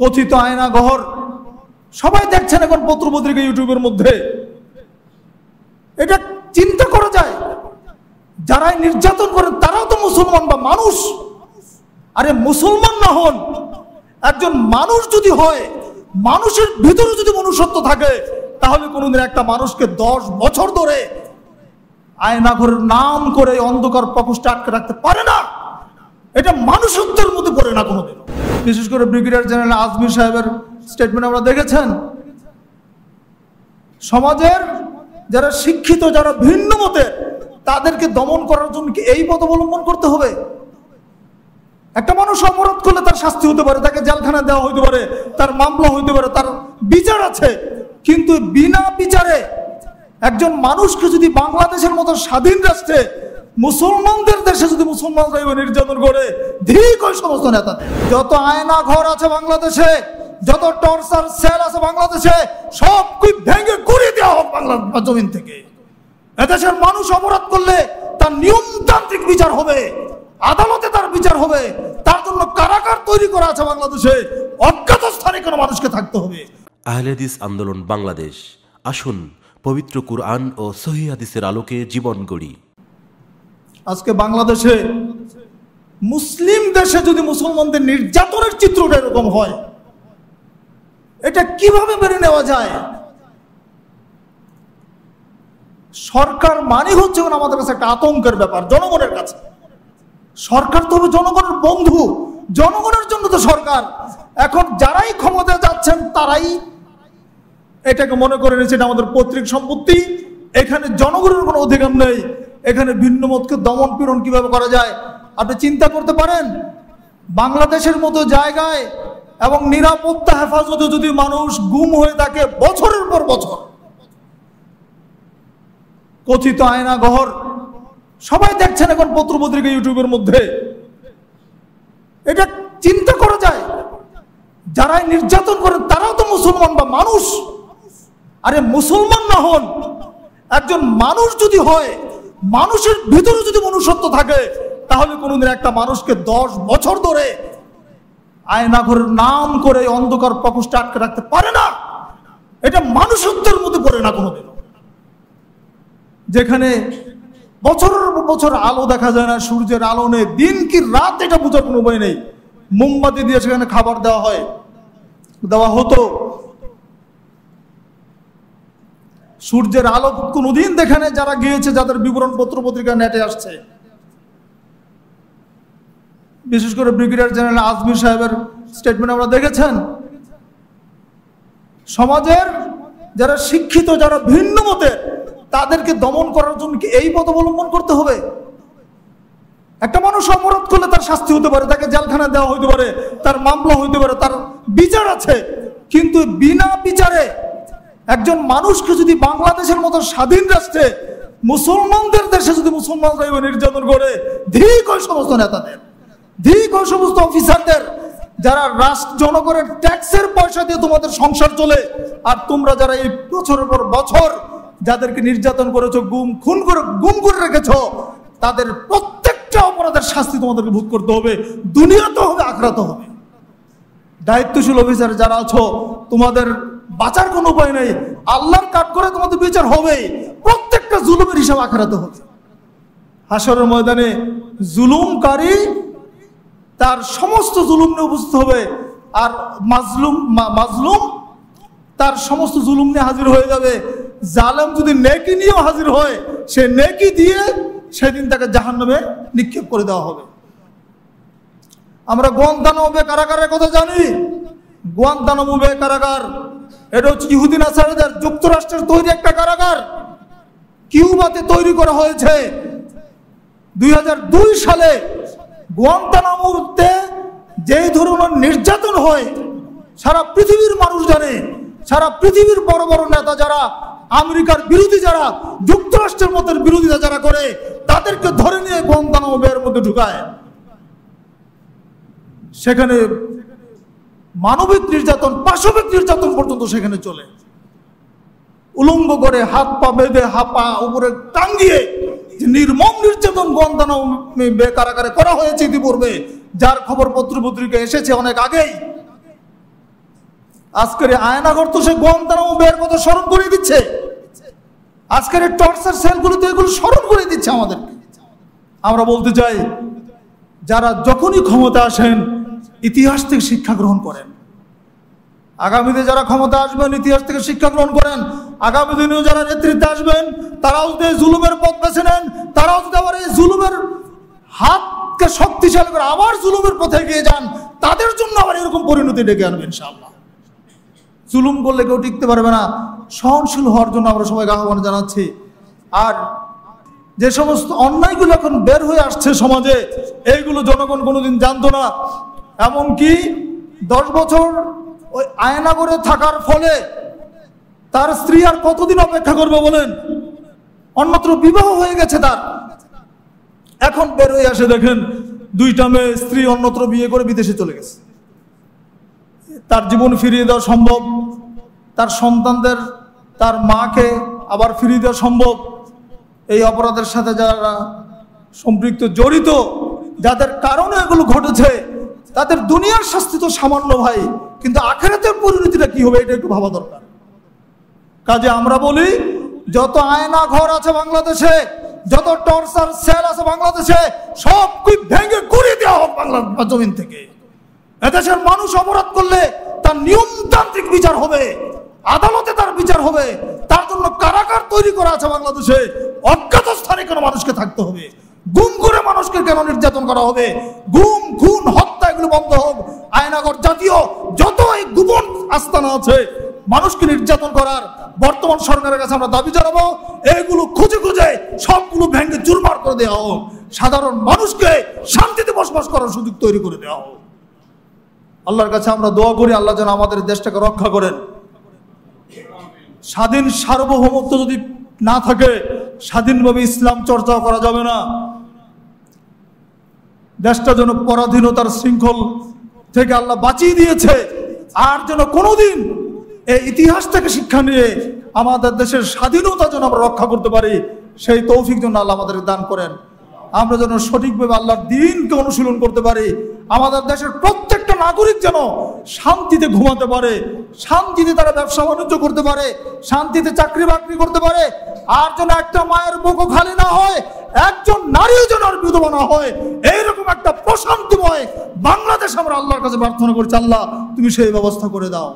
কথিত আয়নাঘর সবাই দেখছেন এখন পত্রপত্রিকা ইউটিউবের মধ্যে। এটা চিন্তা করা যায়, যারাই নির্যাতন করেন তারাও তো মুসলমান বা মানুষ। আরে মুসলমান না হন, একজন মানুষ যদি হয়, মানুষের ভিতরে যদি মনুষ্যত্ব থাকে, তাহলে কোনোদিন একটা মানুষকে 10 বছর ধরে আয়নাঘরের নাম করে অন্ধকার প্রকোষ্ঠে আটকে রাখতে পারে না। এটা মানুষত্বের মধ্যে পড়ে না কোনোদিন। বিশেষ করে ব্রিগেডিয়ার জেনারেল আজমির সাহেবের স্টেটমেন্ট আমরা দেখেছেন, সমাজের যারা শিক্ষিত, যারা ভিন্ন মতের, তাদেরকে দমন করার জন্য কি এই পথ অবলম্বন করতে হবে? একটা মানুষ অপরাধ করলে তার শাস্তি হতে পারে, তাকে জেলখানা দেওয়া হইতে পারে, তার মামলা হইতে পারে, তার বিচার আছে। কিন্তু বিনা বিচারে একজন মানুষকে যদি বাংলাদেশের মতো স্বাধীন রাষ্ট্রে, মুসলমানদের দেশে যদি মুসলমানরা নির্যাতন করে, ঠিক ওই সমস্ত নেতা, যত আয়না ঘর আছে বাংলাদেশে, যত টর্চার সেল আছে বাংলাদেশে, সব কি ভেঙে গুড়িয়ে দেওয়া হোক বাংলা জমিন থেকে। এদেশের মানুষ অপরাধ করলে তার নিয়মতান্ত্রিক বিচার হবে, আদালতে তার বিচার হবে। তার জন্য কারাগার তৈরি করা আছে বাংলাদেশে, অজ্ঞাত স্থানে কোনো মানুষকে থাকতে হবে। আহলে হাদিস আন্দোলন বাংলাদেশ, আসুন পবিত্র কুরআন ও সহিহ হাদিসের আলোকে জীবন গড়ি। আজকে বাংলাদেশে, মুসলিম দেশে যদি মুসলমানদের নির্যাতনের চিত্রটা এরকম হয়, এটা কিভাবে মেনে নেওয়া যায়? সরকার মানে হচ্ছে আমাদের কাছে একটা আতঙ্কের ব্যাপার। জনগণের কাছে সরকার তো হবে জনগণের বন্ধু, জনগণের জন্য তো সরকার। এখন যারাই ক্ষমতায় যাচ্ছেন তারাই এটাকে মনে করে নিয়েছে এটা আমাদের পৈতৃক সম্পত্তি, এখানে জনগণের কোনো অধিকার নেই, এখানে ভিন্ন মতকে দমন পীড়ন কিভাবে করা যায়। আপনি চিন্তা করতে পারেন, বাংলাদেশের মতো জায়গায় এবং নিরাপত্তা হেফাজতে যদি মানুষ গুম হয়ে থাকে বছরের পর বছর, কথিত আয়নাঘর সবাই দেখছেন এখন পত্রপত্রিকা ইউটিউবের মধ্যে। এটা চিন্তা করা যায়, যারাই নির্যাতন করেন তারাও তো মুসলমান বা মানুষ। আরে মুসলমান না হন, একজন মানুষ যদি হয়, মানুষের ভিতরে যদি মনুষ্যত্ব থাকে, তাহলে কোনোদিন একটা মানুষকে 10 বছর ধরে আয়নাঘরের নাম করে অন্ধকার প্রকোষ্ঠে আটকে রাখতে পারে না। এটা মানুষত্বের মধ্যে পড়ে না কোনোদিন। যেখানে বছরের বছর আলো দেখা যায় না, সূর্যের আলো নেই, দিন কি রাত এটা বোঝার কোনো উপায় নেই। মোমবাতি দিয়ে সেখানে খাবার দেওয়া হতো। সূর্যের আলো কোনোদিন দেখে নেই যারা গিয়েছে, যাদের বিবরণ পত্র পত্রিকা নেটে আসছে। বিশেষ করে ব্রিগেডিয়ার জেনারেল আজমির সাহেবের স্টেটমেন্ট আমরা দেখেছেন, সমাজের যারা শিক্ষিত, যারা ভিন্ন মতের, তাদেরকে দমন করার জন্য কি এই পথ অবলম্বন করতে হবে? একটা মানুষ অপরাধ করলে তার শাস্তি হতে পারে, তাকে জেলখানা দেওয়া হইতে পারে, তার মামলা হইতে পারে, তার বিচার আছে। কিন্তু বিনা বিচারে একজন মানুষকে যদি বাংলাদেশের মতো স্বাধীন রাষ্ট্রে, মুসলমানদের দেশে যদি মুসলমানরা নির্যাতন করে, ঠিক ওই সমস্ত নেতাদের, ঠিক ওই সমস্ত অফিসারদের, যারা রাষ্ট্র জনগণের ট্যাক্সের পয়সা দিয়ে তোমাদের সংসার চলে, আর তোমরা যারা এই বছরের পর বছর যাদেরকে নির্যাতন করেছো, গুম করে রেখেছো, তাদের প্রত্যেকটা অপরাধের শাস্তি তোমাদেরকে ভোগ করতে হবে, দুনিয়াতে হবে, আখিরাতে হবে। দায়িত্বশীল অফিসার যারা আছো, তোমাদের বাঁচার কোনো উপায় নেই, আল্লাহর কাঠ করে তোমাদের বিচার হবেই। প্রত্যেকটা জুলুমের হিসাব আখিরাতে হবে। হাশরের ময়দানে জুলুমকারী তার সমস্ত জুলুম নিয়ে উপস্থিত হবে, আর মাজলুম তার সমস্ত জুলুম নিয়ে হাজির হয়ে যাবে। জালেম যদি নেকি নিয়েও হাজির হয়, সে নেকি দিয়ে সেদিন তাকে জাহান্নামে নিক্ষেপ করে দেওয়া হবে। আমরা গুয়ান্তানামো বে কারাগারের কথা জানি। গুয়ান্তানামো বে কারাগার, এটা হচ্ছে ইহুদি নাসারাদের যুক্তরাষ্ট্রের তৈরি একটা কারাগার। কিউবাতে তৈরি করা হয়েছে 2002 সালে। গুয়ান্তানামোতে যেই ধরনের নির্যাতন হয় সারা পৃথিবীর মানুষ জানে। সারা পৃথিবীর বড় বড় নেতা যারা, আমেরিকার বিরোধী যারা, যুক্তরাষ্ট্রের মতের বিরোধিতা যারা করে, তাদেরকে ধরে নিয়ে গুয়ান্তানামো বের মধ্যে ঢুকায়। সেখানে মানবিক নির্যাতন, পাশবিক নির্যাতন পর্যন্ত সেখানে চলে। উলঙ্গ করে হাত পা বেঁধে, হাপা উপরে টাঙ্গিয়ে নির্মম নির্যাতন গুয়ান্তানামো বে কারাগারে করা হয়েছে ইতিপূর্বে, যার খবর পত্র পত্রিকা এসেছে অনেক আগেই। আজকের আয়নাঘর তো সে গুয়ান্তানামো বের কথা স্মরণ করে দিচ্ছে, আজকের টর্চার সেলগুলো তো এগুলো স্মরণ করে দিচ্ছে আমাদেরকে। আমরা বলতে চাই, যারা যখনই ক্ষমতা আসেন ইতিহাস থেকে শিক্ষা গ্রহণ করেন। আগামীতে যারা ক্ষমতা আসবেন ইতিহাস থেকে শিক্ষা গ্রহণ করেন। আগামী দিনেও যারা নেতৃত্বে আসবেন তারাও যদি জুলুমের পথ বেছে নেন, তারাও যদি আবার এই জুলুমের হাতকে শক্তিশালী করে আবার জুলুমের পথে এগিয়ে যান, তাদের জন্য আবার এরকম পরিণতি ডেকে আনবে ইনশাআল্লাহ। জুলুম করলে কেউ টিকতে পারবে না। সহনশীল হওয়ার জন্য আমরা সবাইকে আহ্বান জানাচ্ছি। আর যে সমস্ত অন্যায়গুলো এখন বের হয়ে আসছে সমাজে, এইগুলো জনগণ কোনোদিন জানতো না। এমনকি 10 বছর ওই আয়নাগরে থাকার ফলে তার স্ত্রী আর কতদিন অপেক্ষা করবে বলেন? অন্যত্র বিবাহ হয়ে গেছে তার, এখন বের হয়ে আসে দেখেন 2টা মেয়ে, স্ত্রী অন্যত্র বিয়ে করে বিদেশে চলে গেছে। তার জীবন ফিরিয়ে দেওয়া সম্ভব, তার সন্তানদের, তার মাকে আবার ফিরিয়ে দেওয়া সম্ভব। এই অপরাধের সাথে যারা সম্পৃক্ত, জড়িত, যাদের কারণে এগুলো ঘটেছে, তাদের দুনিয়ার শাস্তি তো সামান্য ভাই, কিন্তু আখিরাতের পরিণতিটা কি হবে এটা একটু ভাবা দরকার। কাজে আমরা বলি, যত আয়না ঘর আছে বাংলাদেশে, যত টর্চার সেল আছে বাংলাদেশে, সবই ভেঙে গুড়িয়ে দেওয়া হোক বাংলার জমিন থেকে। এদেশের মানুষ অপরাধ করলে তার নিয়মতান্ত্রিক বিচার হবে, আদালতে তার বিচার হবে। তার জন্য কারাগার তৈরি করা আছে বাংলাদেশে। অজ্ঞাত স্থানে কোনো মানুষকে থাকতে হবে, গুম করে মানুষকে কেন নির্যাতন করা হবে? গুম, খুন, হত্যা এগুলো বন্ধ হোক। আয়নাঘর জাতীয় যত এই গোপন আস্তানা আছে মানুষকে নির্যাতন করার, বর্তমান সরকারের কাছে আমরা দাবি জানাবো, এগুলো খুঁজে খুঁজে সবগুলো ভেঙে চুরমার করে দেওয়া হোক। সাধারণ মানুষকে শান্তিতে বসবাস করার সুযোগ তৈরি করে দেওয়া হোক। আল্লাহর কাছে আমরা দোয়া করি, আল্লাহ যেন আমাদের দেশটাকে রক্ষা করেন। স্বাধীন সার্বভৌমত্ব যদি না থাকে, স্বাধীনভাবে ইসলাম চর্চাও করা যাবে না। দেশটা যেন পরাধীনতার শৃঙ্খল থেকে আল্লাহ বাঁচিয়ে দিয়েছে, আর যেন কোনোদিন এই ইতিহাস থেকে শিক্ষা নিয়ে আমাদের দেশের স্বাধীনতা যেন আমরা রক্ষা করতে পারি, সেই তৌফিক যেন আল্লাহ আমাদের দান করেন। আমরা যেন সঠিকভাবে আল্লাহর দ্বীনকে অনুশীলন করতে পারি। আমাদের দেশের প্রত্যেকটা নাগরিক যেন শান্তিতে ঘুমাতে পারে, শান্তিতে তারা ব্যবসা বাণিজ্য করতে পারে, শান্তিতে চাকরি বাকরি করতে পারে। আর যেন একটা মায়ের বুকও খালি না হয়, একজন নারীও যেন আর বিধবা না হয়। এইরকম একটা প্রশান্তিময় বাংলাদেশ আমরা আল্লাহর কাছে প্রার্থনা করছি, আল্লাহ তুমি সেই ব্যবস্থা করে দাও।